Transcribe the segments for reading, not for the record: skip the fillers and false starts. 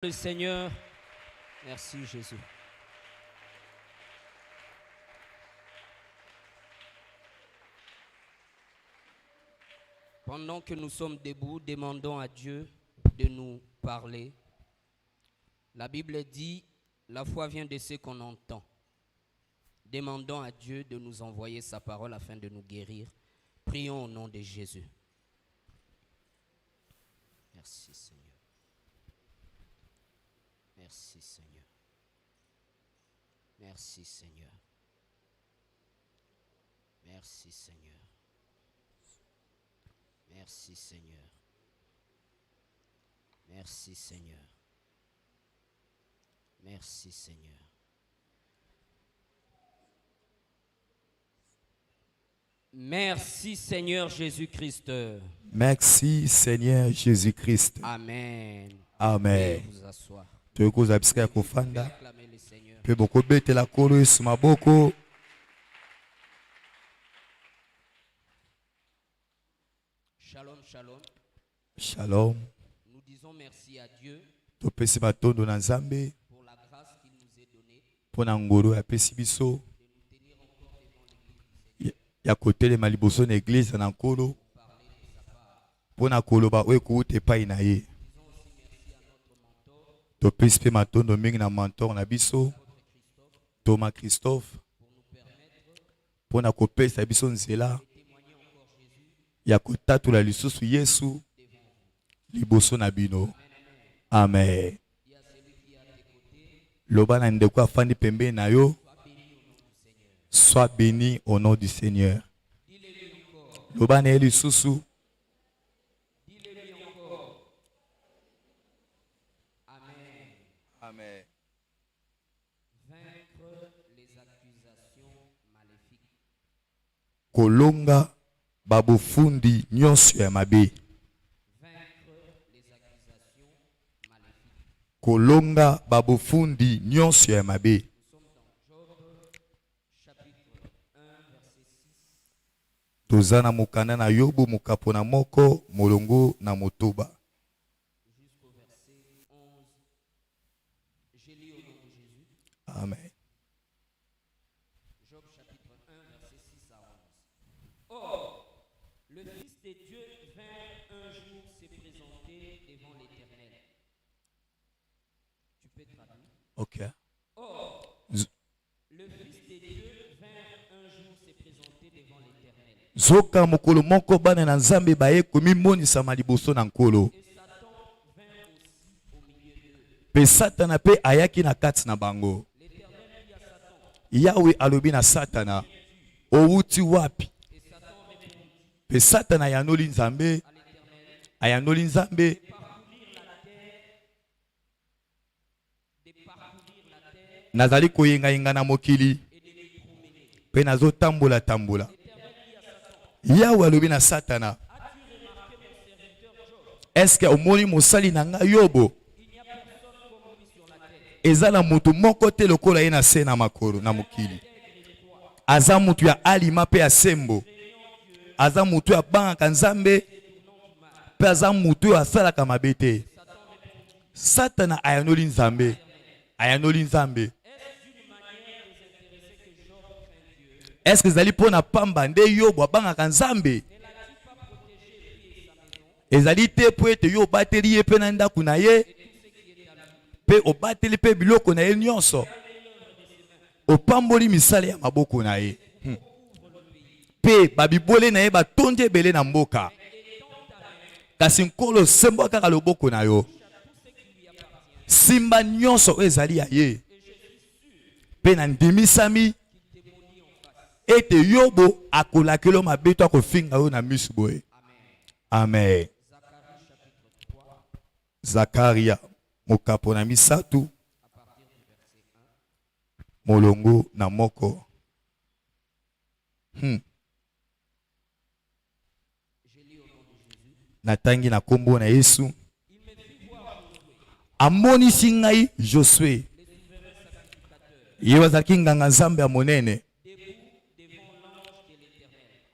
Le Seigneur, merci Jésus. Pendant que nous sommes debout, demandons à Dieu de nous parler. La Bible dit, la foi vient de ce qu'on entend. Demandons à Dieu de nous envoyer sa parole afin de nous guérir. Prions au nom de Jésus. Merci Seigneur. Merci Seigneur. Merci Seigneur. Merci Seigneur. Merci Seigneur. Merci Seigneur. Merci Seigneur. Merci Seigneur Jésus-Christ. Merci Seigneur Jésus-Christ. Amen. Amen. Veuillez vous asseoir. Tokozabisika kofanda. Acclamez le Seigneur. Pe boko betela kolo Yesu maboko. Shalom, shalom. Shalom. Nous disons merci à Dieu Topesi matondo na Nzambe pour la grâce qu'il nous est donnée pona ngolo ya pesi biso de nous tenir encore devant l'Église ya kotelema liboso na église na nkolo pour parler de sa part. pona koloba oyo kuuta epai na ye. Disons aussi merci à notre mentor, Topesi pe matondo mingi na mentor na biso votre Christophe, Thomas Christophe pour nous permettre pona kopesa biso nzela de témoigner encore Jésus ya kotatula lisusu Yesu devant vous. liboso na bino. Amen. Dis à celui qui est à tes côtés, Loba na ndeko afandi pembeni na yo, sois béni au nom du Seigneur. sois béni au nom du Seigneur. Dis-le-lui encore. Loba na ye lisusu. Dis-le-lui encore. Amen. Amen. Vaincre les accusations maléfiques. Kolonga babofundi nyonso ya mabe. Vaincre les accusations maléfiques. Kolonga babofundi nyonso ya mabe. Nous sommes dans Job, chapitre 1, verset 6. Toza na mokanda na Yobu mokapo na moko molongo na motoba. Jusqu'au verset 11. J'ai lu au nom de Jésus. Amen. Job chapitre 1, verset 6 à 11. Or, le Fils de Dieu vint un jour se présenter devant l'Éternel. Tu peux traduire. Ok. Or, Z- le Fils de Dieu vint un jour se présenter devant l'Éternel. Zoka mokolo moko bana na Nzambe baye komimonisa liboso na nkolo. Et Satan vint aussi au milieu d'eux. Pe Satana pe ayaki na kati na bango. L'Éternel dit à Satan, Yahweh alobi na Satana, outi wapi? et Satan répondit Pe Satana yanoli Nzambe, à l'Éternel, ayanoli Nzambe, de parcourir la terre nazali koyenga yenga na mokili, et de les promener. pe nazo tambola tambola. Yahweh alobi na Satana, As-tu remarqué mon serviteur Job? est-ce que omoni mosali na nga Yobo? Il n'y a personne comme lui sur la terre. Eza na mutu moko te lokola ye na se na makolo na mokili. Aza mutu ya alima pe ya sembo. Aza mutu ya bangaka Nzambe pe aza mutu oyo asalaka mabe te. Satana ayanoli Nzambe. Ayanoli Nzambe. Est-ce que ezali mpona pamba nde Yobo abangaka Nzambe? Ezali te po ete yo obateli ye mpe na ndako na ye pe obateli mpe biloko na ye nyonso. Opamboli misala ya maboko na ye. Pe babibole na ye batondi ebele na mboka. Kasi nkolo sembo kaka loboko na yo. Simba nyonso oyo ezali ya ye. Pe na ndimisami ete Yobo akolakelo mabe to akofinga yo na misu boye. Amen. Zakaria mokapo na misatu molongo na moko. Natangi na kombo na Yesu. Amonisi ngai Josue. Ye wazalaki nganga Nzambe ya monene.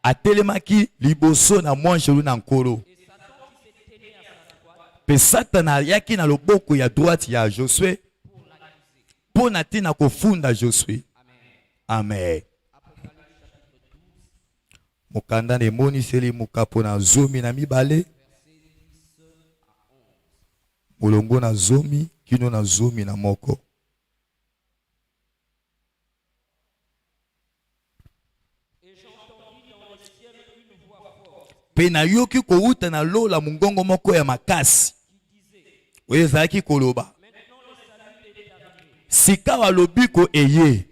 Atelemaki liboso na mwanjelu na nkolo. Pe Satana yaki na loboko ya droite ya Josué pour na tina kofunda Josué. Amen. Mokanda ne moni seli mukapo na zomi na mibale. Molongo na zomi kino na zomi na moko. Pe na yoki kouta na lola mungongo moko ya makasi. Oye zaki koloba. Sika wa lobiko eye.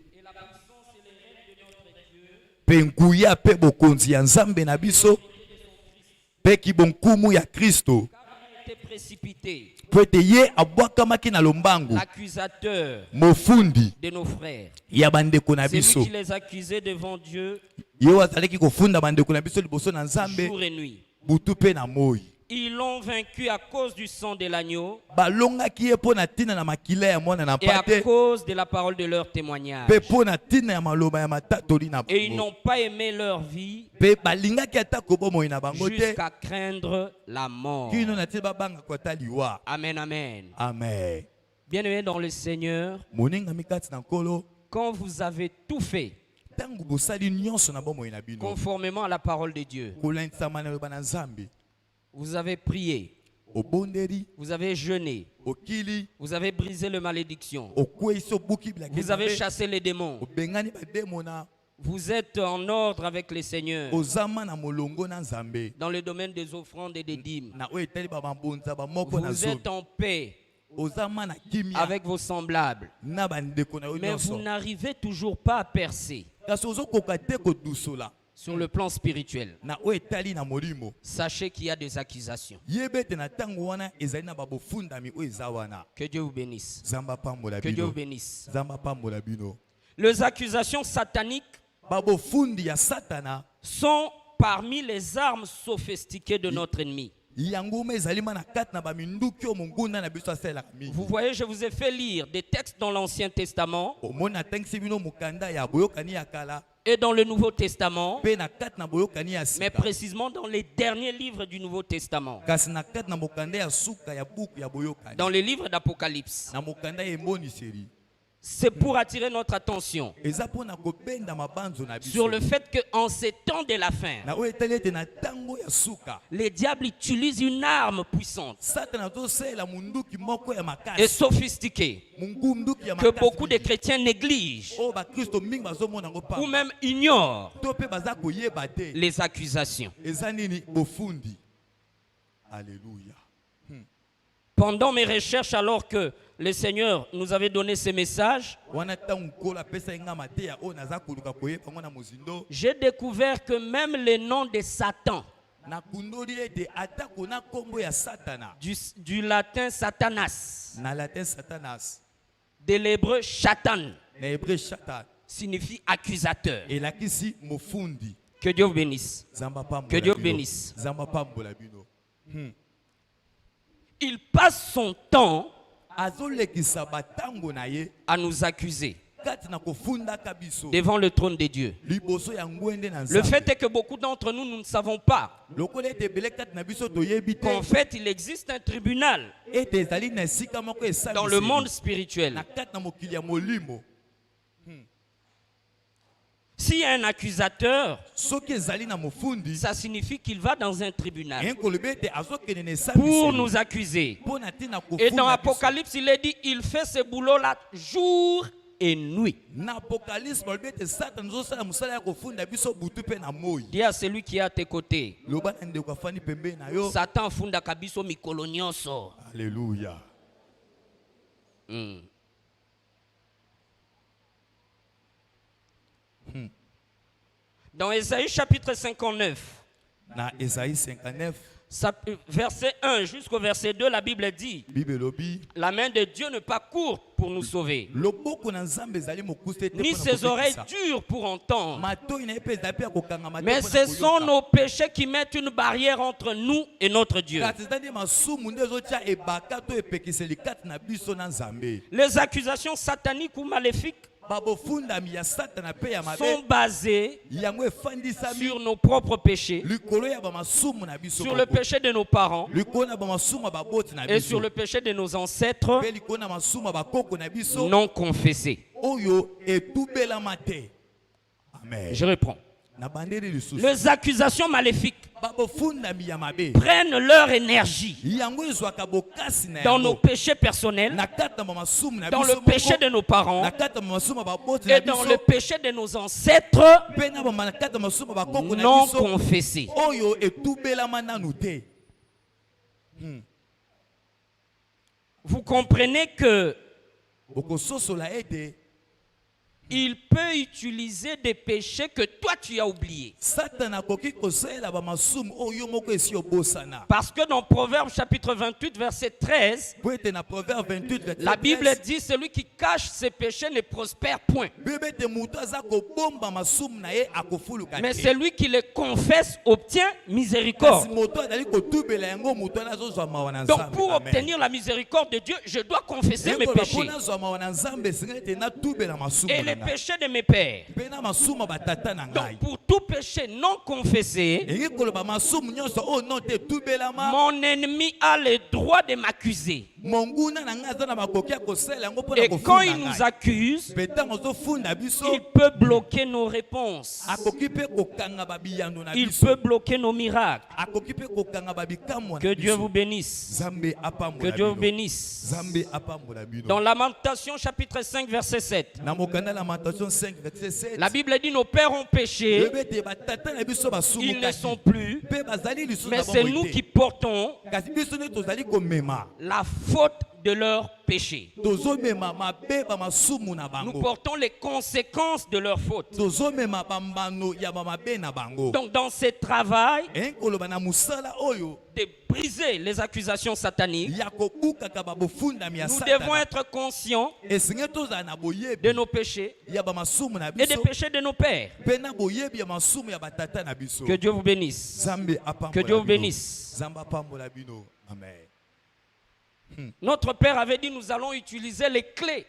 Pe nguya pe bokonzi ya nzambe na biso. Pe kibonkumu ya Kristo. Précipité. L'accusateur mofundi de nos frères. C'est lui qui les accusait devant Dieu jour et nuit. Ils l'ont vaincu à cause du sang de l'agneau et à cause de la parole de leur témoignage. Et ils n'ont pas aimé leur vie jusqu'à craindre la mort. Amen, amen. Amen. Bien-aimés dans le Seigneur, quand vous avez tout fait conformément à la parole de Dieu, vous avez prié, vous avez jeûné, vous avez brisé les malédictions, vous avez chassé les démons, vous êtes en ordre avec le Seigneur dans le domaine des offrandes et des dîmes, vous êtes en paix avec vos semblables, mais vous n'arrivez toujours pas à percer sur le plan spirituel. Sachez qu'il y a des accusations. Que Dieu vous bénisse. Que Dieu vous bénisse. Les accusations sataniques sont parmi les armes sophistiquées de notre ennemi. Vous voyez, je vous ai fait lire des textes dans l'Ancien Testament et dans le Nouveau Testament, mais précisément dans les derniers livres du Nouveau Testament, dans les livres d'Apocalypse. C'est pour attirer notre attention sur le fait qu'en ces temps de la fin, les diables utilisent une arme puissante et sophistiquée que beaucoup de chrétiens négligent ou même ignorent: les accusations. Alléluia. Pendant mes recherches, alors que le Seigneur nous avait donné ces messages, j'ai découvert que même le nom de Satan, du latin Satanas, de l'hébreu Shatan, signifie accusateur. Que Dieu vous bénisse. Que Dieu vous bénisse. Il passe son temps à nous accuser devant le trône de Dieu. Le fait est que beaucoup d'entre nous, nous ne savons pas qu'en fait, il existe un tribunal dans le monde spirituel. S'il y a un accusateur, ça signifie qu'il va dans un tribunal pour nous accuser. Et dans Apocalypse, il est dit, il fait ce boulot-là jour et nuit. Dis à celui qui est à tes côtés: Satan funda kabiso mikolo nyonso. Alléluia. Dans Ésaïe chapitre 59, verset 1 jusqu'au verset 2, la Bible dit: la main de Dieu n'est pas courte pour nous sauver, ni ses oreilles dures pour entendre, mais ce sont nos péchés qui mettent une barrière entre nous et notre Dieu. Les accusations sataniques ou maléfiques babofundami ya satana pe ya mabe sont basés yango efandisami sur nos propres péchés, likolo ya bamasumu na biso sur le péché de nos parents likolo na bamasumu ya baboti na et biso sur le péché de nos ancêtres pe likolo na masumu ya bakoko na biso non confessés. oyo etubelama te. Amen. Je reprends. Na bandeli lisusu Les accusations maléfiques babofundami ya mabe prennent leur énergie yango ezwaka bokasi na dans nos yango péchés personnels, na kati na bamasumu na dans biso le péché moko, de nos parents na kati na bamasumu ya baboti na et dans biso le péché de nos ancêtres pe na kati na masumu ya bakoko na non biso confessés. oyo etubelama nanu te. Vous comprenez que bokososola ete il peut utiliser des péchés que toi tu as oubliés. Satan akoki kosalela bamasumu oyo moko esi obosana. Parce que dans Proverbes chapitre 28 verset 13, Po ete na Proverbe 28 verset la Bible 13, dit celui qui cache ses péchés ne prospère point. Bible ete mutu aza kobomba masumu na ye akofuluka Mais te. celui qui les confesse obtient Kasi miséricorde. moto azali kotubela yango mutu wana azozwa mawa na Donc Nzambe. pour Amen. obtenir la miséricorde de Dieu, je dois confesser mes Yekoloba péchés mpona azwa mawa na Nzambe esengeli ete natubela masumu et na les ngai. péchés de mes pères. Mpe na masumu ya batata na ngai. Donc pour tout péché non confessé, Elingi koloba masumu nyonso oyo no te etubelama. mon ennemi a le droit de m'accuser. Monguna na ngai aza na makoki ya kosalela yango mpona Et quand kofunda il nous ngai. accuse, Mpe ntango ozofunda biso il peut bloquer nos réponses. akoki mpe kokanga babiyano na Il biso. peut bloquer nos miracles. Akoki mpe kokanga babikamwa Que na Dieu vous biso. bénisse. Nzambe Que apambola Dieu vous bino. bénisse. Nzambe apambola bino. Dans Lamentation chapitre 5 verset 7, Na mokanda ya Lamentation 5 verset 7. la Bible dit nos pères ont péché, Lobi ete batata na biso ils ne sont basumukaki. plus, Mpe bazali lisusu mais na c'est bomoi nous te. qui portons Kasi biso nde tozali komema. la faute de leur péché. Tozomema mabe bamasumu na Nous bango. portons les conséquences de leur faute. Tozomema bambano ya bamabe na bango. Donc dans ce travail Koloba na musala oyo de briser les accusations sataniques, ya kobukaka babofundami ya nous devons Satana. être conscients Esengeli tozala na boyebi de nos péchés ya bamasumu na et des biso. péchés de nos pères. Mpe na boyebi ya masumu ya batata na biso. Que Dieu vous bénisse. Nzambe apambola Que Dieu vous bino. bénisse. Nzambe apambola bino. Amen. Notre Père avait dit nous allons utiliser les clés.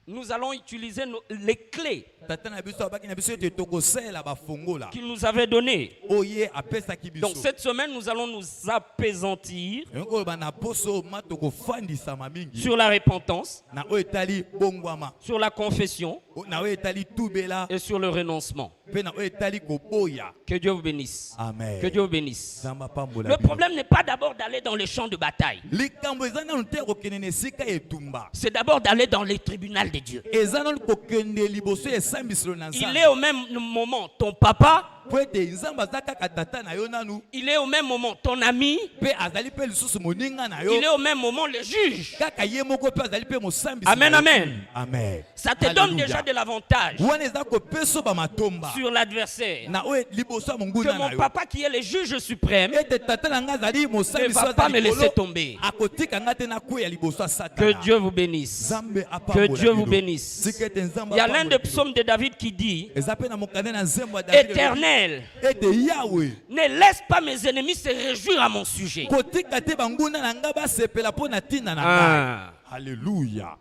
Nous allons utiliser les clés Tata na biso abaki na biso ete tokosalela bafongola. qu'il nous avait données. Oye apesaki biso. Donc cette semaine, nous allons nous apaisantir Koloba na poso ma tokofandisama mingi. sur la repentance, Na oyo etali bongwama. sur la confession Na oyo etali tubela. et sur le renoncement. Mpe na oyo etali koboya. Que Dieu vous bénisse. Amen. Que Dieu vous bénisse. Nzambe apambola Le bino. problème n'est pas d'abord d'aller dans les champs de bataille. Likambo eza nanu te kokende na esika etumba. C'est d'abord d'aller dans les tribunaux de Dieu. Eza nanu kokende liboso ya esambiselo na Il Nzambe. est au même moment ton papa, Po ete Nzambe aza kaka tata na yo nanu. il est au même moment ton ami, Mpe azali mpe lisusu moninga na yo. il est au même moment le juge. Kaka ye moko mpe azali mpe mosambisi. Amen, na yo. amen. Amen. Ça te donne Alléluia. déjà de l'avantage Wana eza kopesa bamatomba. sur l'adversaire. Na oyo liboso ya Que monguna na mon yo. papa qui est le juge suprême Ete tata na nga azali ne mosambisi va pas me laisser tomber. akotika nga te na kweya liboso ya Que Satana. Dieu vous bénisse. Nzambe Que apambola Dieu vous bino. bénisse. Sika ete Nzambe Il y a l'un apambola des bino. psaumes de David qui dit, Eza pe na mokande na nzembo ya David. Éternel, Ete Yahweh ne laisse pas mes ennemis se réjouir à mon sujet. kotika te banguna na nga basepela mpo na ntina na Ah. ngai. Alléluia.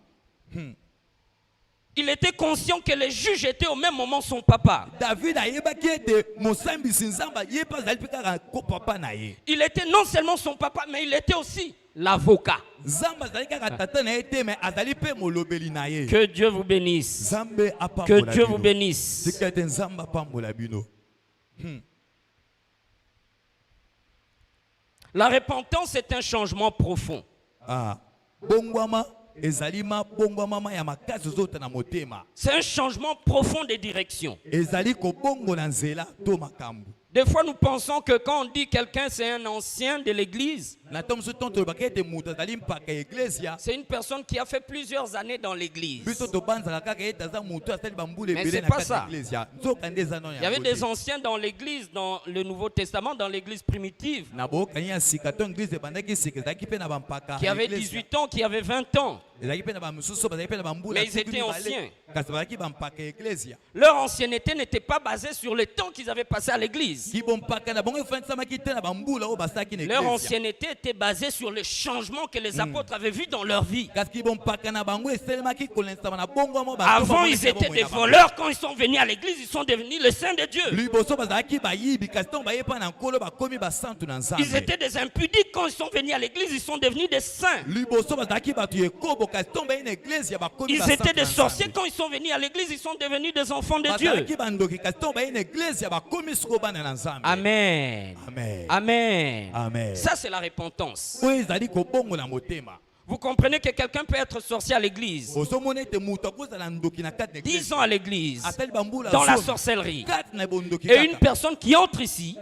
Il était conscient que le juge était au même moment son papa. David ayebaki ete mosambisi Nzambe ye mpe azali mpe kaka papa na ye. Il était non seulement son papa, mais il était aussi l'avocat. Nzambe azali kaka tata na ye te me azali mpe molobeli na ye. Que Dieu vous bénisse. Nzambe Que apambola Dieu vous bino. bénisse. Sika ete Nzambe apambola bino. La repentance est un changement profond. Ah, bongwama ezali ma bongwama ma ya makasi ozota na motema. C'est un changement profond de direction. Ezali kobongola nzela to makambo. Des fois, nous pensons que quand on dit quelqu'un c'est un ancien de l'église, Na tom so tonto bakete muta zali mpaka iglesia. c'est une personne qui a fait plusieurs années dans l'église. Biso to banza kaka ete za mutu asali bambule Mais ebele c'est na pas kati ça. ya iglesia. Nzoka nde eza no Il y avait des anciens dans l'église, dans le Nouveau Testament, dans l'église primitive, na bokani ya sika to église bandaki sika ezalaki pe na bampaka. qui avaient 18 ans, qui avaient 20 ans. Ezalaki pe na bamususu bazalaki pe na bambula. Mais ils étaient anciens. Kasi bazalaki bampaka iglesia. Leur ancienneté n'était pas basée sur le temps qu'ils avaient passé à l'église. Ki bompaka na bango efanisamaki te na bambula oyo basalaki na Leur iglesia. ancienneté était basé sur le changement que les apôtres avaient vu dans leur vie. Avant, ils étaient des voleurs. Quand ils sont venus à l'église, ils sont devenus les saints de Dieu. Ils étaient des impudiques. Quand ils sont venus à l'église, ils sont devenus des saints. Ils étaient des sorciers. Quand ils sont venus à l'église, ils sont devenus des enfants de Dieu. Amen. Amen. Amen. Ça, c'est la repentance. Vous comprenez que quelqu'un peut être sorcier à l'église, 10 ans à l'église, dans la sorcellerie. Et une personne qui entre ici,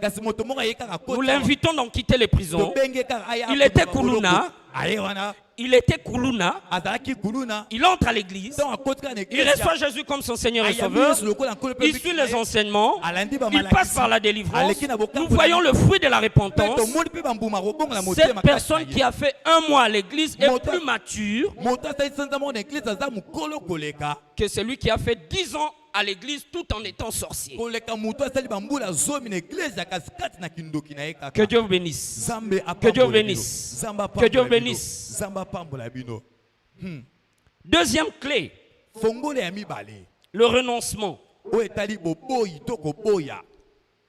nous l'invitons donc quitter les prisons. Il était Kuluna. Il était Kuluna. Il entre à l'église. Il reçoit Jésus comme son Seigneur et Sauveur. Il suit les enseignements. Il passe par la délivrance. Nous voyons le fruit de la repentance. Cette personne qui a fait 1 mois à l'église est plus mature que celui qui a fait 10 ans à l'église tout en étant sorcier. Que Dieu vous bénisse. Que Dieu vous bénisse. Que Dieu vous bénisse. Deuxième clé, le renoncement.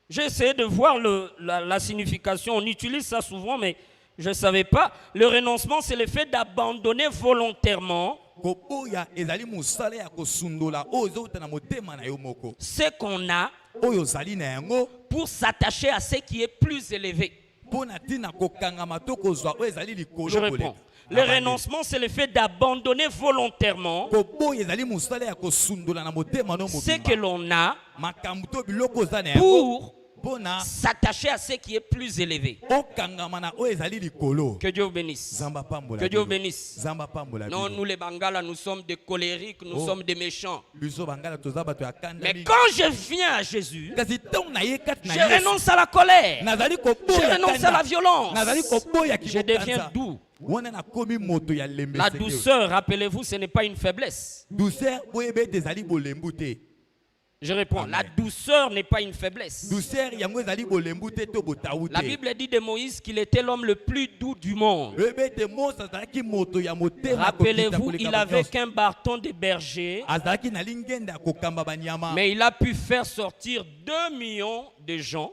J'ai essayé de voir la signification. On utilise ça souvent, mais je ne savais pas. Le renoncement, c'est le fait d'abandonner volontairement ce qu'on a pour s'attacher à ce qui est plus élevé. Je réponds. Le renoncement, c'est le fait d'abandonner volontairement ce que l'on a pour s'attacher à ce qui est plus élevé. Que Dieu vous bénisse. Que Dieu vous bénisse. Non, nous les Bangala, nous sommes des colériques, nous sommes des méchants. Mais quand je viens à Jésus, je renonce à la colère. Je renonce à la violence. Je deviens doux. La douceur, rappelez-vous, ce n'est pas une faiblesse. Je réponds, la douceur n'est pas une faiblesse. La Bible dit de Moïse qu'il était l'homme le plus doux du monde. Rappelez-vous, il n'avait qu'un bâton de berger, mais il a pu faire sortir 2 millions de gens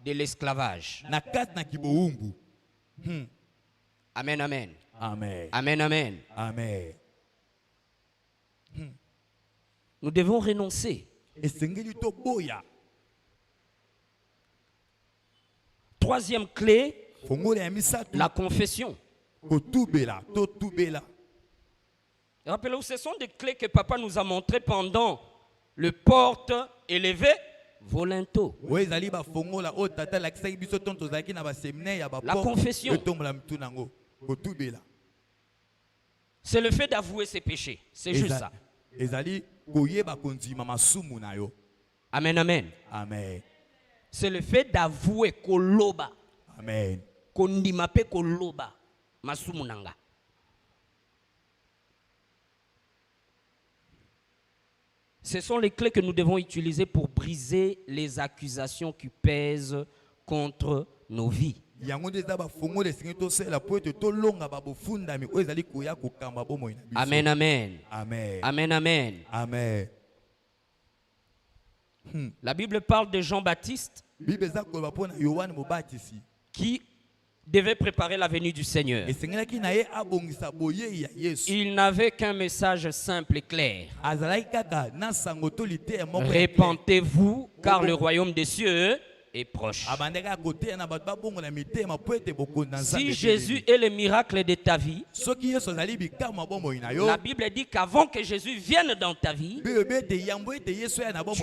de l'esclavage. Amen, amen. Amen. Amen, amen. Amen. Nous devons renoncer. Troisième clé, la confession. Rappelez-vous, ce sont des clés que papa nous a montrées pendant le porte élevé volonto. La confession, c'est le fait d'avouer ses péchés. C'est juste ça. Amen, amen. Amen. C'est le fait d'avouer koloba. Amen. Kondimape koloba masumunanga. Ce sont les clés que nous devons utiliser pour briser les accusations qui pèsent contre nos vies. Amen, amen. Amen. Amen, amen. Amen. La Bible parle de Jean-Baptiste qui devait préparer la venue du Seigneur. Il n'avait qu'un message simple et clair. Repentez-vous, car le royaume des cieux est proche. Si Jésus est le miracle de ta vie, la Bible dit qu'avant que Jésus vienne dans ta vie, tu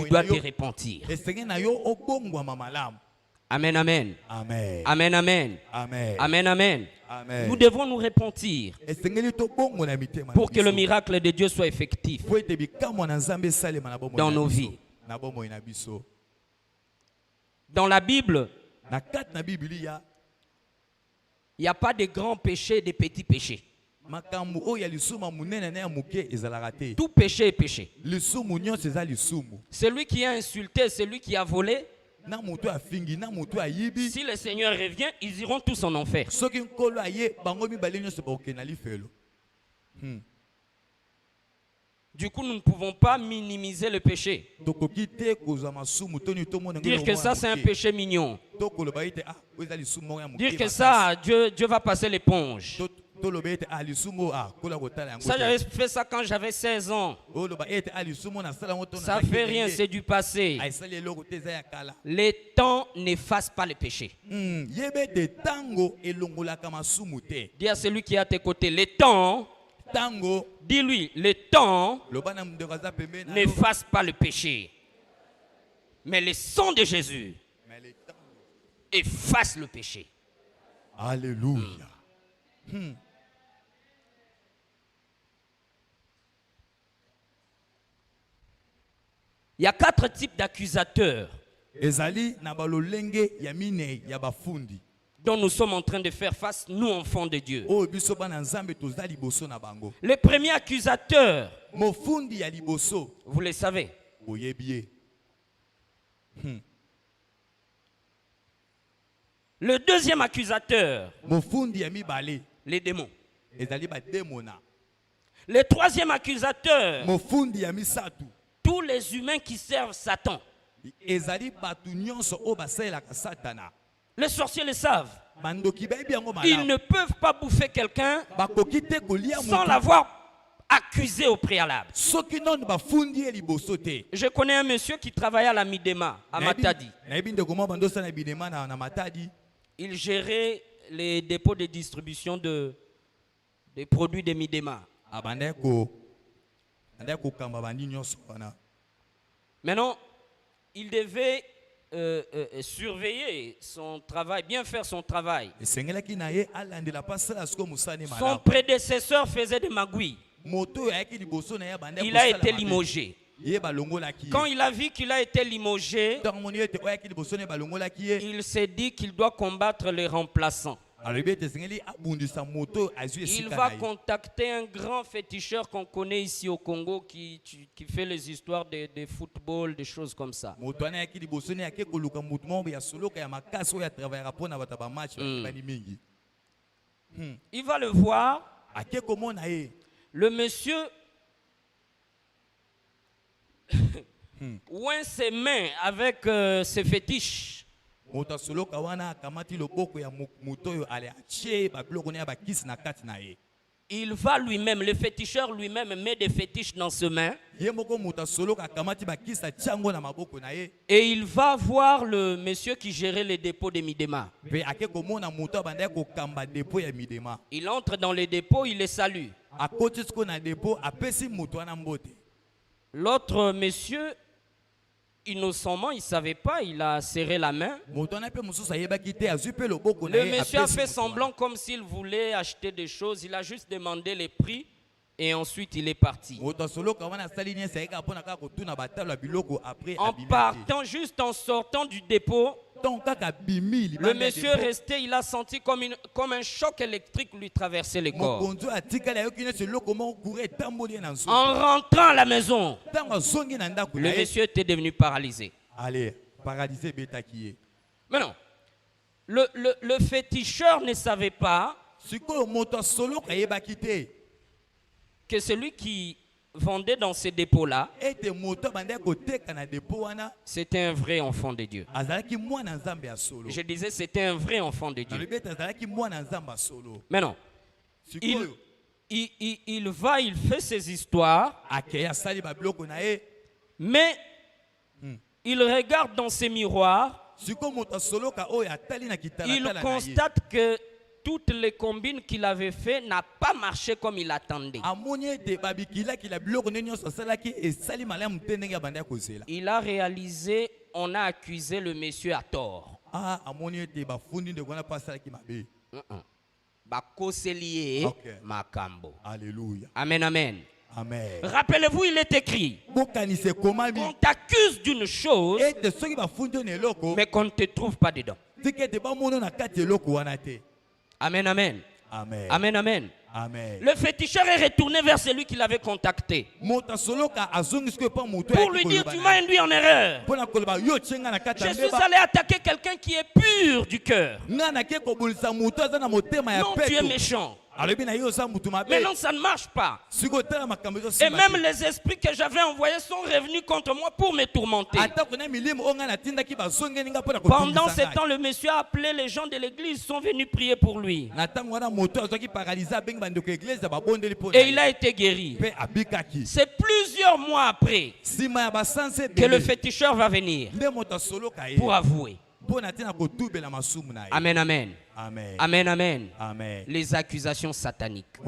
dois te repentir. Amen, amen. Amen. Amen, amen. Amen. Amen, amen. Amen. Nous devons nous repentir pour que le miracle de Dieu soit effectif dans nos vies. Dans la Bible, il n'y a pas de grands péchés et de petits péchés. Tout péché est péché. Celui qui a insulté, celui qui a volé, na moto afingi na moto ayibi. Si le Seigneur revient, ils iront tous en enfer. Soki nkolo aye bango mibale nyonso bakokende lifelo. Du coup, nous ne pouvons pas minimiser le péché. Dire que ça, c'est un péché mignon. Dire que ça, Dieu va passer l'éponge. Ça, j'avais fait ça quand j'avais 16 ans. Ça fait rien, c'est du passé. Les temps n'effacent pas le péché. Dis à celui qui est à tes côtés, les temps... Dis-lui, le temps n'efface pas le péché. Mais le sang de Jésus efface le péché. Alléluia. Il y a 4 types d'accusateurs dont nous sommes en train de faire face, nous enfants de Dieu. Le premier accusateur, vous le savez. Le deuxième accusateur, les démons. Le troisième accusateur, tous les humains qui servent Satan. Les sorciers le savent. Ils ne peuvent pas bouffer quelqu'un sans l'avoir accusé au préalable. Je connais un monsieur qui travaillait à la Midema, à Matadi. Il gérait les dépôts de distribution des produits de Midema. Maintenant, il devait surveiller son travail, bien faire son travail. Son prédécesseur faisait des magouilles. Il a été limogé. Quand il a vu qu'il a été limogé, il s'est dit qu'il doit combattre les remplaçants. Il va contacter un grand féticheur qu'on connaît ici au Congo qui fait les histoires de football, des choses comme ça. Il va le voir. Le monsieur oint ses mains avec ses fétiches. Il va lui-même, le féticheur lui-même met des fétiches dans ses mains. Et il va voir le monsieur qui gérait les dépôts de Midema. Il entre dans les dépôts, il les salue. L'autre monsieur, innocemment, il ne savait pas, il a serré la main. Le monsieur a fait semblant comme s'il voulait acheter des choses. Il a juste demandé les prix et ensuite il est parti. En partant, juste en sortant du dépôt, le monsieur est resté, il a senti comme un choc électrique lui traverser le corps. En rentrant à la maison, le monsieur était devenu paralysé. Maintenant, le féticheur ne savait pas que celui qui vendait dans ces dépôts-là, c'était un vrai enfant de Dieu. Je disais, c'était un vrai enfant de Dieu. Maintenant, il va, il fait ses histoires, mais il regarde dans ses miroirs, il constate que toutes les combines qu'il avait fait n'a pas marché comme il attendait. Il a réalisé, on a accusé le monsieur à tort. Alléluia. Amen, amen. Amen. Rappelez-vous, il est écrit qu'on t'accuse d'une chose, mais qu'on ne te trouve pas dedans. Amen, amen. Amen. Amen, amen. Amen. Le féticheur est retourné vers celui qui l'avait contacté pour lui dire, tu m'as induit en erreur. Je suis allé attaquer quelqu'un qui est pur du cœur. Non, tu es méchant. Mais non, ça ne marche pas. Et même les esprits que j'avais envoyés sont revenus contre moi pour me tourmenter. Pendant ce temps, le monsieur a appelé les gens de l'église, ils sont venus prier pour lui. Et il a été guéri. C'est plusieurs mois après que le féticheur va venir pour avouer. Amen, amen. Amen. Amen, amen. Amen. Les accusations sataniques.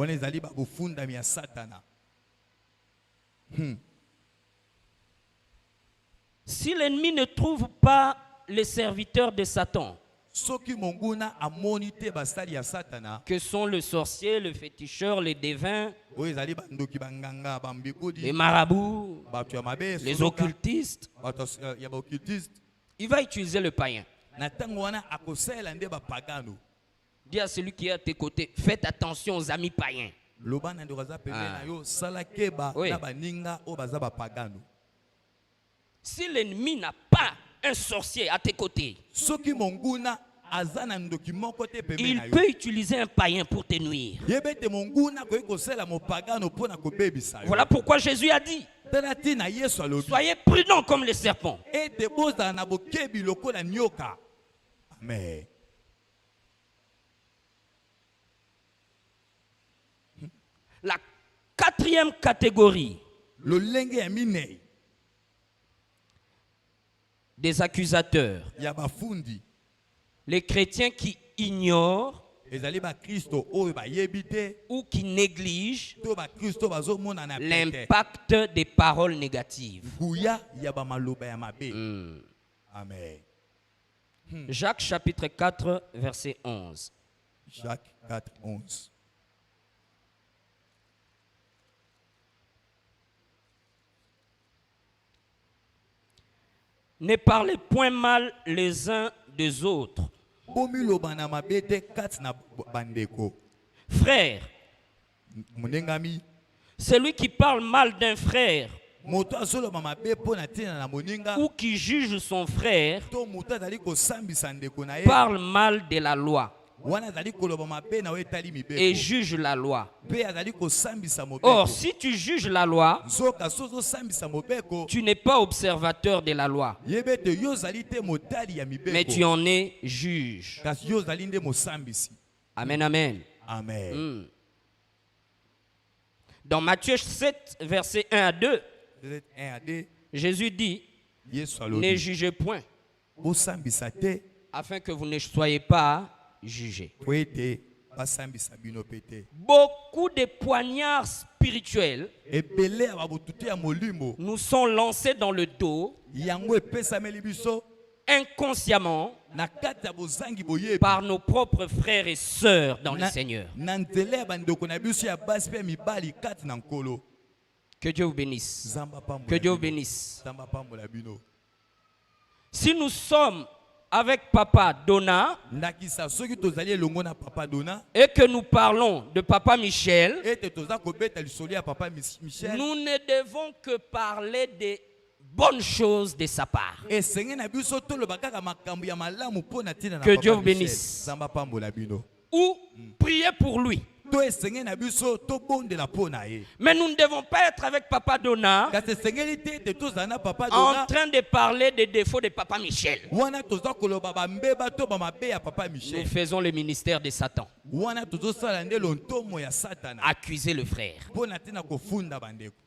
Si l'ennemi ne trouve pas les serviteurs de Satan, que sont le sorcier, le féticheur, les devins, les marabouts, les occultistes, il va utiliser le païen. Dis à celui qui est à tes côtés, faites attention aux amis païens. Oui. Si l'ennemi n'a pas un sorcier à tes côtés, il peut utiliser un païen pour te nuire. Voilà pourquoi Jésus a dit, soyez prudents comme les serpents. Amen. La quatrième catégorie des accusateurs, les chrétiens qui ignorent ou qui négligent l'impact des paroles négatives. Amen. Jacques chapitre 4, verset 11. Jacques 4, 11. Ne parlez point mal les uns des autres. Frère, celui qui parle mal d'un frère ou qui juge son frère parle mal de la loi et juge la loi. Or, si tu juges la loi, tu n'es pas observateur de la loi, mais tu en es juge. Amen, amen. Amen. Dans Matthieu 7, versets 1 à 2, Jésus dit, ne jugez point, afin que vous ne soyez pas jugés. Beaucoup de poignards spirituels nous sont lancés dans le dos inconsciemment par nos propres frères et sœurs dans le Seigneur. Que Dieu vous bénisse. Que Dieu vous bénisse. Si nous sommes avec Papa Donna et que nous parlons de Papa Michel, nous ne devons que parler des bonnes choses de sa part. Que Dieu vous bénisse. Ou prier pour lui. Mais nous ne devons pas être avec Papa Donna en train de parler des défauts de Papa Michel. Nous faisons le ministère de Satan. Accuser le frère.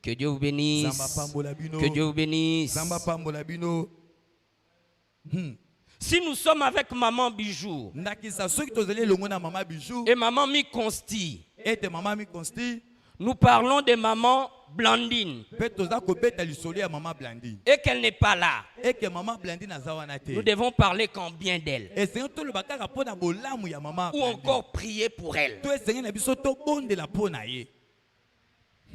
Que Dieu vous bénisse. Que Dieu vous bénisse. Si nous sommes avec maman Bijou et maman Miconsti, nous parlons de maman Blandine et qu'elle n'est pas là, nous devons parler qu'en bien d'elle ou encore prier pour elle.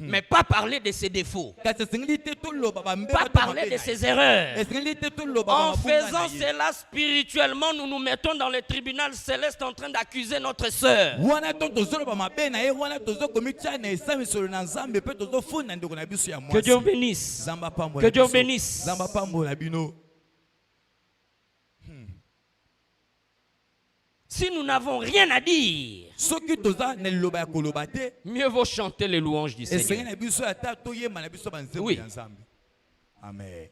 Mais pas parler de ses défauts. kasi esengeli te toloba bambe Pas bato parler mabe de na ses ye. erreurs. Esengeli te toloba En bamabunga na faisant ye. cela spirituellement, nous nous mettons dans le tribunal céleste en train d'accuser notre sœur. wana to tozoloba mabe na ye wana tozokomitya na esamisolo na nzambe mpe tozofunda ndeko na biso ya Que Dieu mwasi. bénisse. Nzambe apambola Que Dieu biso. bénisse. Nzambe apambola bino. Si nous n'avons rien à dire, soki toza na liloba ya koloba te mieux vaut chanter les louanges du esengeli Seigneur. na biso ata toyemba na biso banzembo Oui. ya nzambe. Amen.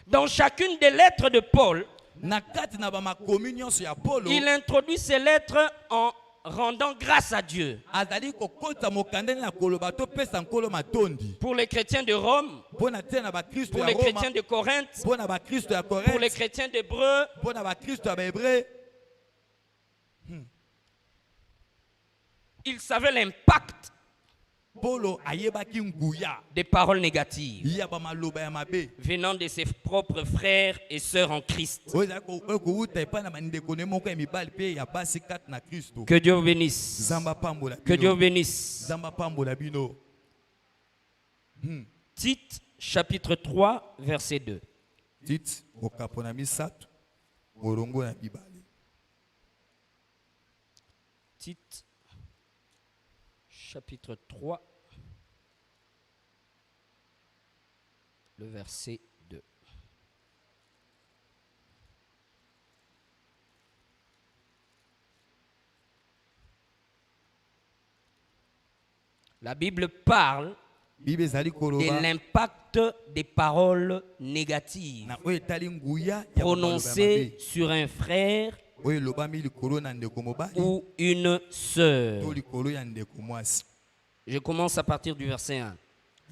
Dans chacune des lettres de Paul, Na kati na bamakomi nyonso ya Polo il introduit ces lettres en rendant grâce à Dieu. azali kokota mokandani na koloba topesa nkolo matondi Pour les chrétiens de Rome, mpo na tia na bakristo pour ya les Roma, chrétiens de Corinthe, mpo na bakristo ya pour les Korinthe, chrétiens d'Hébreu, mpo na bakristo ya bahébreu. il savait l'impact Polo ayebaki nguya des paroles négatives ya bamaloba ya mabe venant de ses propres frères et sœurs en Christ. oyo ezali kowuta epai na bandeko ne moko ya mibali mpe ya basi kati na kristo. Que Dieu bénisse. Nzambe apambola Que Dieu bino. bénisse. Nzambe apambola bino. Tite, chapitre 3, verset 2. Tite okapo na misato molongo na bibale. Tite, chapitre 3, le verset 2. La Bible parle Bible ezali de koloba l'impact des paroles négatives na oyo etali nguya ya bamaloba ya prononcées mabe sur un frère oyo elobami likolo na ndeko mobali ou une sœur. to likolo ya ndeko mwasi. Je commence à partir du verset 1.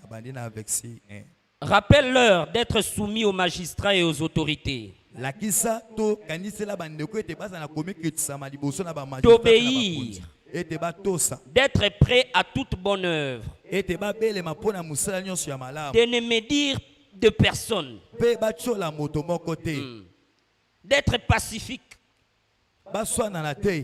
Abandi na verset 1. Rappelle-leur d'être soumis aux magistrats et aux autorités, lakisa to kanisela bandeko ete baza na komikritisama liboso na bamagistrat na d'obéir, bakonzi ete batosa d'être prêt à toute bonne œuvre, ete babelema mpo na mosala nyonso ya malamu de ne médire de personne, mpe batyola moto moko te d'être pacifique, baswanana te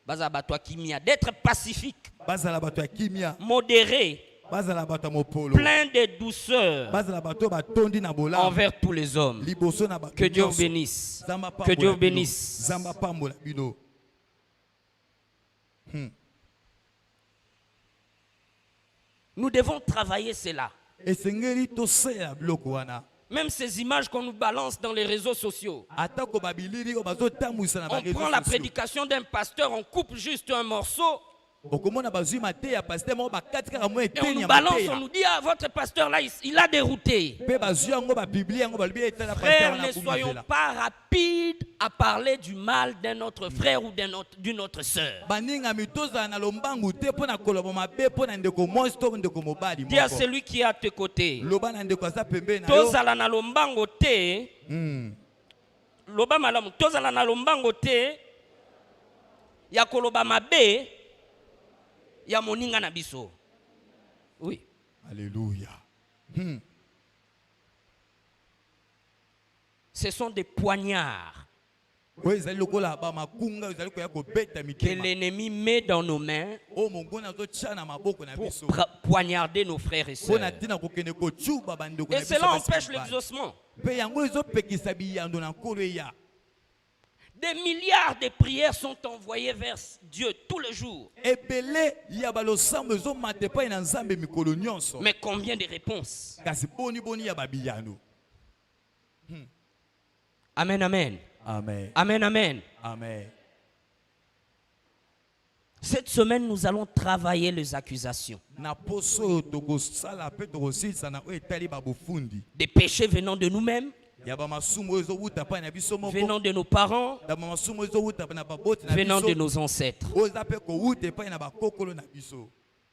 baza bato ya kimia, d'être pacifique, bazala bato ya kimia modéré, bazala bato ya mopolo plein de douceur bazala bato oyo batondi na bolamu envers tous les hommes. liboso na bato Que Dieu nyonso. bénisse. Nzambe Que apambola Dieu bino. bénisse. Nzambe apambola bino. Nous devons travailler cela. esengeli tosalela biloko wana Même ces images qu'on nous balance dans les réseaux sociaux. atako babilili oyo bazotambwisa na On bareseau prend la sociaux. prédication d'un pasteur, on coupe juste un morceau okomona bazwi mateya ya paster moko bakati kaka mo et on eteni nous ya balance, mateya on nous dit, ah, votre pasteur là, il a dérouté. mpe bazwi yango babibli yango balobi etala paster Frères, wana ne soyons akumizela. pas rapides à parler du mal d'un autre frère ou d'une autre sœur. baningami tozala na lombangu te mpo na koloba mabe mpo na ndeko mwasi to ndeko mobali Dis à moko celui qui est à tes côtés, loba na ndeko aza pembeni na yo. tozala na lombango te, loba malamu, tozala na lombango te, ya koloba mabe, ya moninga na biso. Oui. Alléluia. Ce sont des poignards oyo ezali lokola bamakunga oyo ezali koya kobeta que mitema l'ennemi met dans nos mains oyo mongoni azotya na maboko na pour biso poignarder nos frères et mpo na sœurs. ntina kokende kotyuba bandeko na Et biso cela basi empêche mibali. l'exaucement. mpe yango ezopekisa biyando na nkolo eya. Des milliards de prières sont envoyées vers Dieu tous les jours. ebele ya balosambo ezomata epai na nzambe mikolo nyonso Mais combien de réponses? kasi boni ya babiyano. Amen, amen. Amen. Amen, amen. Amen. Cette semaine, nous allons travailler les accusations. na poso oyo tokosala mpe tokosilisa na oyo etali babofundi Des péchés venant de nous-mêmes, ya bamasumu oyo ezowuta epai na biso moko venant de nos parents, ya bamasumu oyo ezowuta na baboti na venant de biso nos ancêtres. oyo eza mpe kowuta epai na bakokolo na biso.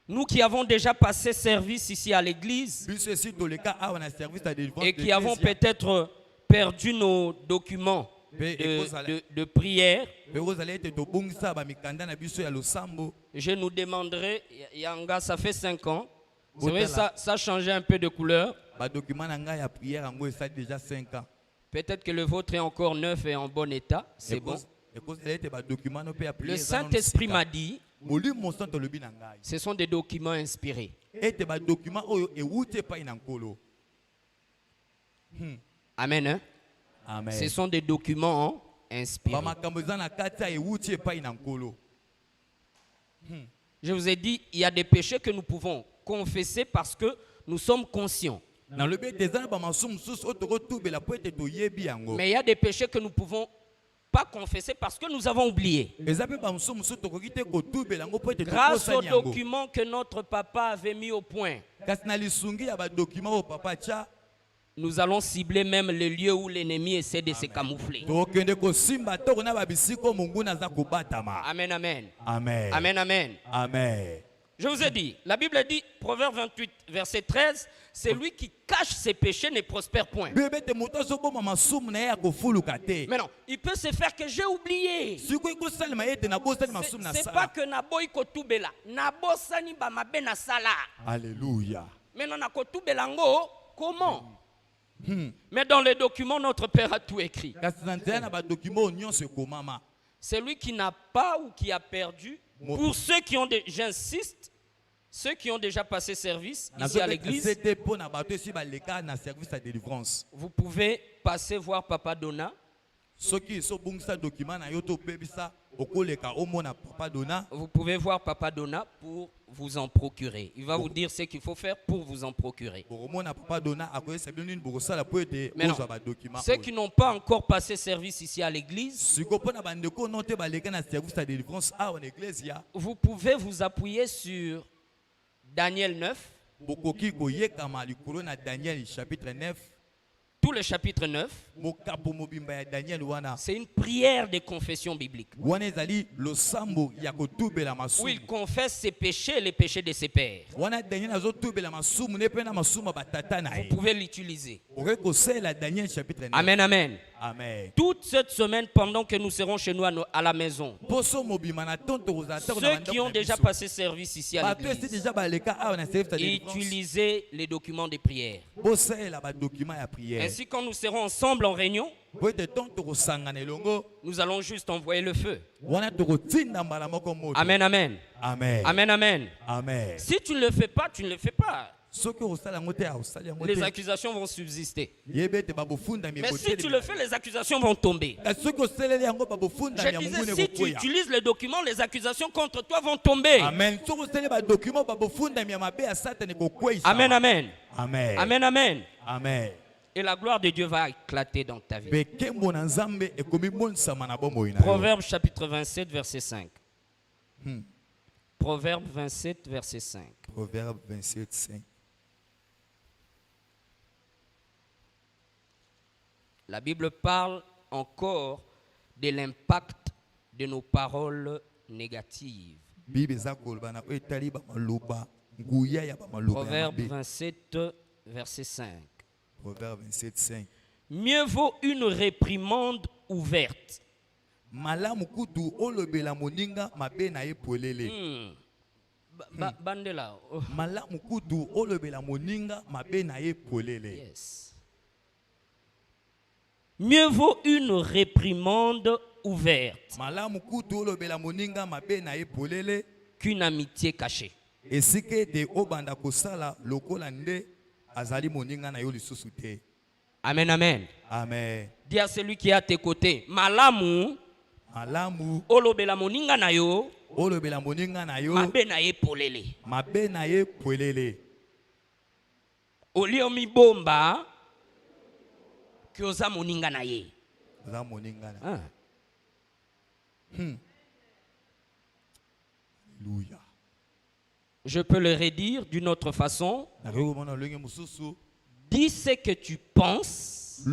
Nous qui avons déjà passé service ici à l'église biso esi toleka awa na service ya délivrance et de qui avons Christ, peut-être perdu nos documents de prière, mpe kozala ete tobongisa bamikanda na biso ya losambo. je nous demanderai, Yanga, ça fait 5 ans, c'est vrai, ça a changé un peu de couleur. badokima na ngai ya prière yango esali déjà 5 ans. Peut-être que le vôtre est encore neuf et en bon état, c'est bon. ekozala ete badokima no mpe ya Le prière eza nano Saint-Esprit sika. m'a dit Molimo Santo lobi na ngai. Ce sont des documents inspirés. Ete ba document oyo ewute pa ina nkolo. Amen. Hein? Amen. Ce sont des documents inspirés. Ba makambo za na kati ewute pa ina nkolo. Je vous ai dit, il y a des péchés que nous pouvons confesser parce que nous sommes conscients. Na lobi tezana ba masumu susu otoko tubela po ete toyebi yango. Mais il y a des péchés que nous ne pouvons pas confesser parce que nous avons oublié. Grâce aux documents que notre papa avait mis au point, nous allons cibler même les lieux où l'ennemi essaie de se camoufler. Amen, amen. Amen. Amen, amen. Amen. Je vous ai dit, la Bible dit, Proverbe 28, verset 13, c'est lui qui cache ses péchés ne prospère point. Mais non, il peut se faire que j'ai oublié. C'est pas que naboy kotubela, nabosani ba mabe na sala. Alléluia. Maintenant na kotubela ngo, comment? Mais dans les documents, notre Père a tout écrit. C'est lui qui n'a pas ou qui a perdu. Pour ceux qui ont j'insiste, ceux qui ont déjà passé service ici à l'église, vous pouvez passer voir Papa Donna. Vous pouvez voir Papa Donna pour vous en procurer. Il va vous dire ce qu'il faut faire pour vous en procurer. Maintenant, ceux qui n'ont pas encore passé service ici à l'église, vous pouvez vous appuyer sur Daniel 9. Tout le chapitre 9, c'est une prière de confession biblique. Où il confesse ses péchés et les péchés de ses pères. Vous pouvez l'utiliser. Amen, amen. Amen. Toute cette semaine, pendant que nous serons chez nous à la maison, ceux qui ont déjà passé service ici à l'église, utilisez les documents de prière. Ainsi, quand nous serons ensemble en réunion, nous allons juste envoyer le feu. Amen, amen. Amen. Amen, amen. Amen. Si tu ne le fais pas, tu ne le fais pas. Les accusations vont subsister. Mais si tu le fais, les accusations vont tomber. Je disais, si tu utilises les documents, les accusations contre toi vont tomber. Amen. Amen, amen. Amen. Amen, amen. Amen. Et la gloire de Dieu va éclater dans ta vie. Proverbe chapitre 27, verset 5. Proverbe 27, verset 5. Proverbe 27, 5. La Bible parle encore de l'impact de nos paroles négatives. Proverbe 27, verset 5. Proverbe 27, 5. Mieux vaut une réprimande ouverte. Bandela. Yes. Mieux vaut une réprimande ouverte qu'une amitié cachée. Amen, amen. Amen. Dis à celui qui est à tes côtés, malamu, olobela moninga na yo, mabe na ye polele. Olio mi bomba, kyoza moninga na ye. Alléluia. Je peux le redire d'une autre façon. Dis ce que tu penses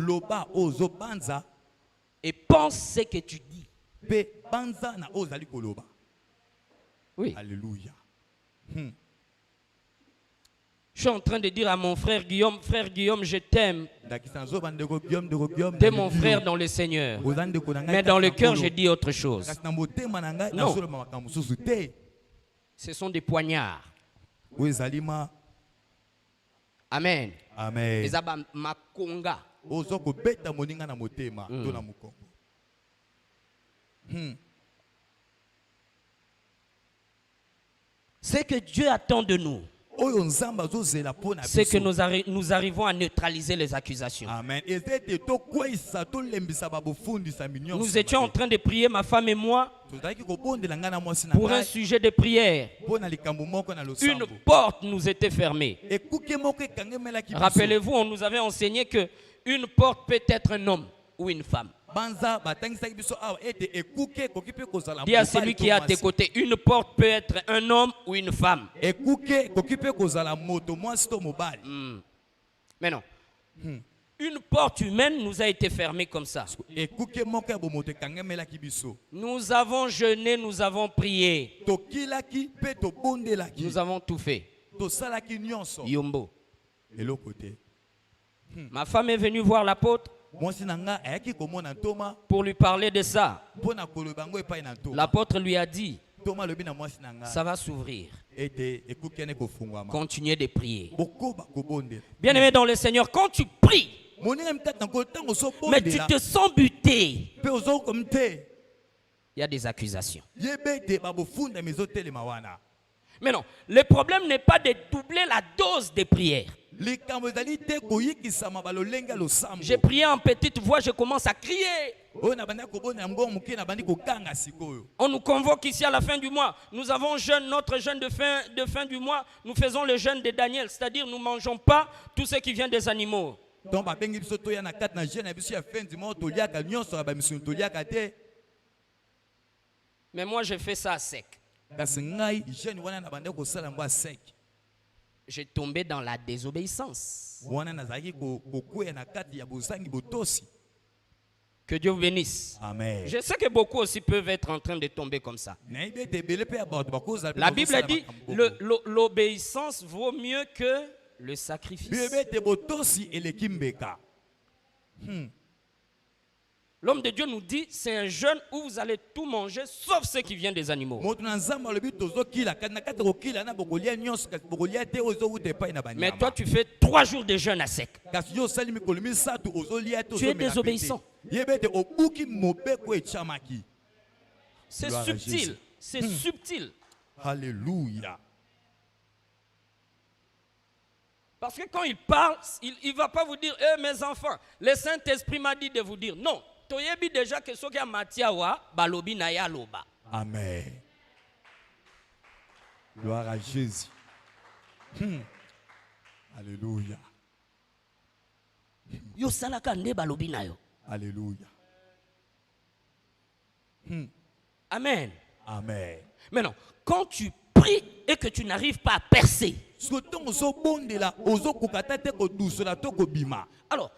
et pense ce que tu dis. Oui. Alléluia. Je suis en train de dire à mon frère Guillaume, je t'aime. T'es mon frère dans le Seigneur. Mais dans le cœur, je dis autre chose. Non. Ce sont des poignards. Amen. Amen. Les abba makonga. Mukongo. 1 Corinthiens 12, 1. 1 Corinthiens 12, 1. Ce que Dieu attend de nous, oyo nzambe azozela mpo na c'est que biso. nous arrivons à neutraliser les accusations. Amen. Eza ete tokweyisa tolembisa babofundisami nyonso. Nous étions en train de prier, ma femme et moi, tozalaki kobondela ngai na mwasi na pour un ngai sujet de prière. mpo na likambo moko na Une losambo. porte nous était fermée. Ekuke moko ekangemelaki biso. Rappelez-vous, on nous avait enseigné que une porte peut être un homme ou une femme. Banza batangisaki biso awa ete ekuke ekoki mpe kozala Dis à mobali celui to qui est à tes mwasi. côtés, une porte peut être un homme ou une femme. Ekuke ekoki mpe kozala moto mwasi to mobali. Mais non. Une porte humaine nous a été fermée comme ça. Ekuke moko ya bomoto ekangemelaki biso. Nous avons jeûné, nous avons prié. Tokilaki mpe tobondelaki. Nous avons tout fait. Tosalaki nyonso. Yombo. Eloko te. Ma femme est venue voir l'apôtre Mwasi na nga ayaki komona Toma pour lui parler de ça. mpo na koloba ngo epai na Toma. L'apôtre lui a dit, Toma lobi na mwasi na nga ça va s'ouvrir. ete ekuke ne kofungwama. Continuez de prier. Bokoba kobondela. Bien-aimé dans le Seigneur, quand tu pries, Moninga mkata ngo tango so mais tu bondela. te sens buté, Pe ozo komte. il y a des accusations. Yebete babofunda mizotelema wana. Mais non, le problème n'est pas de doubler la dose de prière. Likambo ezali te koyikisama balolenge losambo. J'ai prié en petite voix, je commence à crier. Oyo na bandi kobona ngo muke na bandi kokanga sikoyo. On nous convoque ici à la fin du mois. Nous avons notre jeûne de fin du mois. Nous faisons le jeûne de Daniel, c'est-à-dire nous ne mangeons pas tout ce qui vient des animaux. Donc babengi biso to ya na kat na jeune na biso ya fin du mois toliaka nyonso ba misuni toliaka te. Mais moi, je fais ça à sec. Kasi ngai jeune wana na bandi kosala ngo sec. J'ai tombé dans la désobéissance. Wana nazaki kokuya na kati ya bozangi botosi. Que Dieu vous bénisse. Amen. Je sais que beaucoup aussi peuvent être en train de tomber comme ça. La Bible dit l'obéissance vaut mieux que le sacrifice. L'homme de Dieu nous dit c'est un jeûne où vous allez tout manger sauf ce qui vient des animaux. Mais toi tu fais 3 jours de jeûne à sec. Tu es désobéissant. C'est subtil. C'est subtil. Alléluia. Parce que quand il parle, il ne va pas vous dire, mes enfants, le Saint-Esprit m'a dit de vous dire. Non. Toyebi déjà que ce qui a matiawa, balobi na ya loba. Amen. Gloire à Jésus. Alléluia. Yo salaka nde balobi na yo. Alléluia. Amen. Amen. Maintenant, quand tu pries et que tu n'arrives pas à percer, alors,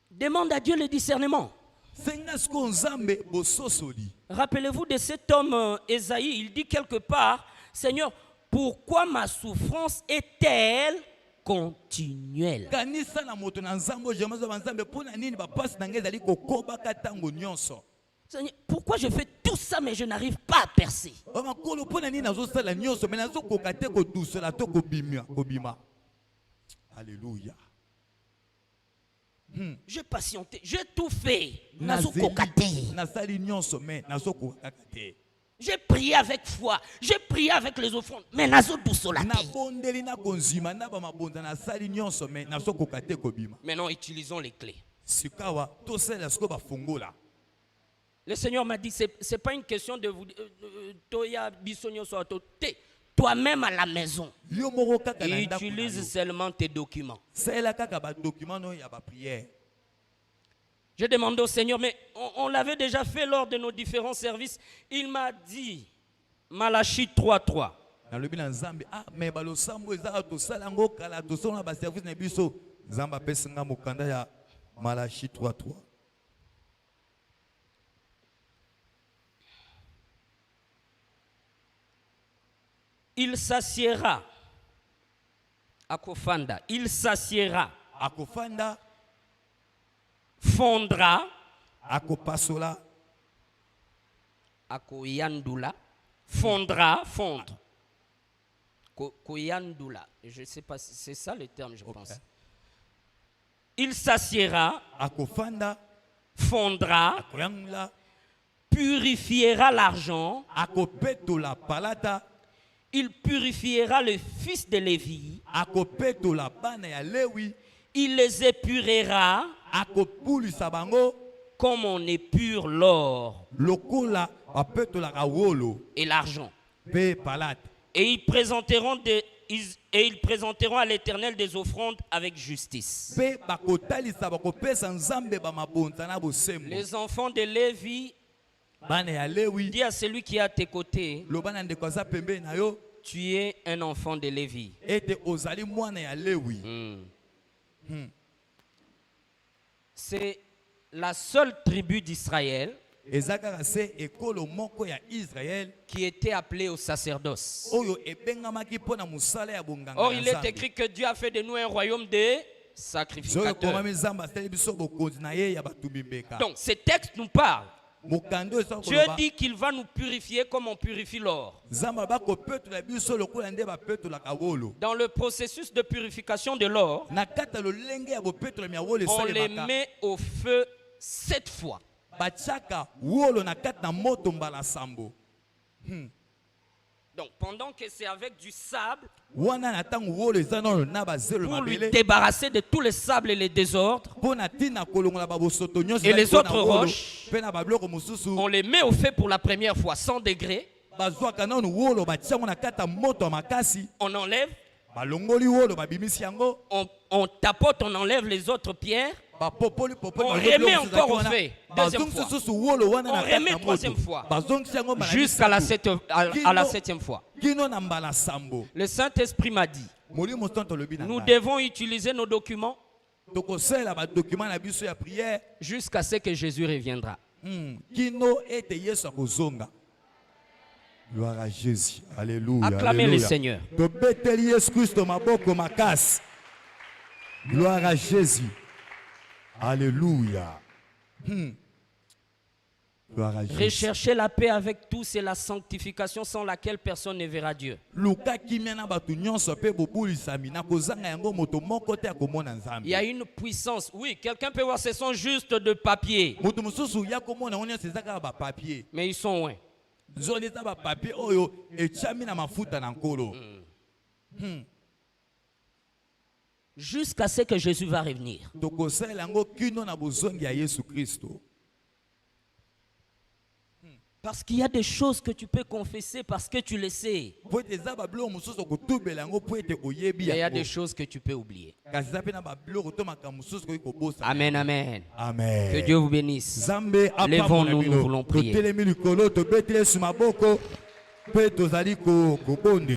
demande à Dieu le discernement. Rappelez-vous de cet homme Ésaïe, il dit quelque part, Seigneur, pourquoi ma souffrance est-elle continuelle? Seigneur, pourquoi je fais tout ça mais je n'arrive pas à percer? Alléluia. J'ai patienté, j'ai tout fait. J'ai prié avec foi, j'ai prié avec les offrandes, mais nazo dousolate. Maintenant, utilisons les clés. Le Seigneur m'a dit, ce n'est pas une question de vous toi-même à la maison. Utilise seulement tes documents. J'ai demandé au Seigneur, mais on l'avait déjà fait lors de nos différents services. Il m'a dit, Malachie 3:3. Malachie 3:3. Il s'assiera. Akofanda. Il s'assiera. Akofanda. Fondra. Akopasola. Akoyandula. Fondra. Fondre. Koyandula. Je ne sais pas si c'est ça le terme, je pense. Il s'assiera. Akofanda. Fondra. Akoyandula. Purifiera l'argent. Akopetola palata. Il purifiera le fils de Lévi. akopetola bana ya Lewi, Il les épurera akopulisa bango comme on épure l'or lokola bapetolaka wolo et l'argent. pe palate. Et ils présenteront à l'Éternel des offrandes avec justice. Pe bakotalisa bakopesa Nzambe bamabonza na bosembo. Les enfants de Lévi, Bana ya Lewi, dis à celui qui est à tes côtés, lobana ndeko aza pembeni na yo, tu es un enfant de Lévi. ete ozali mwana ya Lewi. C'est la seule tribu d'Israël Ezakaka se ekolo moko ya Israël qui était appelée au sacerdoce. oyo ebengamaki mpona musala ya bonganga. Or, il est écrit que Dieu a fait de nous un royaume de Soyo sacrificateurs. komami Nzambe asali biso bokonzi na ye ya batumbi mbeka. Donc, ce texte nous parle. Mokando eza Dieu koloba dit qu'il va nous purifier comme on purifie l'or. Nzambe bakopetola biso lokola nde bapetolaka wolo. Dans le processus de purification de l'or, Na kata lolenge ya bopetola ya wolo on les esalemaka. met au feu 7 fois. Batiaka wolo na kata na moto mbala sambo. Donc, pendant que c'est avec du sable, Wana na tango wolo eza nano na bazelo pour lui mabele. débarrasser de tous les sables et les désordres, Pona tina kolongola babosoto nyonso. Et les ezali autres mpona wolo, roches, pe na babiloko mosusu. on les met au feu pour la première fois, 100 degrés. Bazwaka nano wolo batiango na kata moto ya makasi. On enlève, Balongoli wolo babimisi yango. on tapote, on enlève les autres pierres. Bapopoli popoli. On bazongi remet biloko encore mosusu au wana. feu, deuxième Bazongi fois. susu wolo wana On na kata remet na moto. troisième fois. Bazongi yango mbala Jusqu'à la, misato. à la 7e fois. Kino na mbala sambo. Le Saint-Esprit m'a dit, Molimo santo lobi na nous ngai. devons utiliser nos documents Tokosala ba document na biso ya prière. jusqu'à ce que Jésus reviendra. Kino ete Yesu akozonga. Gloire à Jésus. Alléluia. Acclamez le Seigneur. Tobeteli Yesu Christo maboko makasi. Gloire à Jésus. Alléluia. Gloire à Jésus. Recherchez la paix avec tous et la sanctification sans laquelle personne ne verra Dieu. Luka kimia na batu nyonso pe bobulisami na kozanga yango moto moko te akomona Nzambe. Il y a une puissance. Oui, quelqu'un peut voir, ce sont juste de papier, Moto mosusu ya komona onya sezaka ba papier. mais ils sont loin. Zoli za ba papier oyo echami na mafuta na nkolo. Jusqu'à ce que Jésus va revenir. Tokosala yango kino na bozongi ya Yesu Kristo. Parce qu'il y a des choses que tu peux confesser parce que tu le sais. Po ete za babilo mosusu kotubela yango po ete oyebi Et il y a yango. des choses que tu peux oublier. Kasi za pe na babilo to makambo mosusu koki kobosa. Amen, amen. Amen. Que Dieu vous bénisse. Nzambe Lèvons-nous, nous voulons prier. totelemi likolo tobeteli Yesu maboko pe tozali kobonde.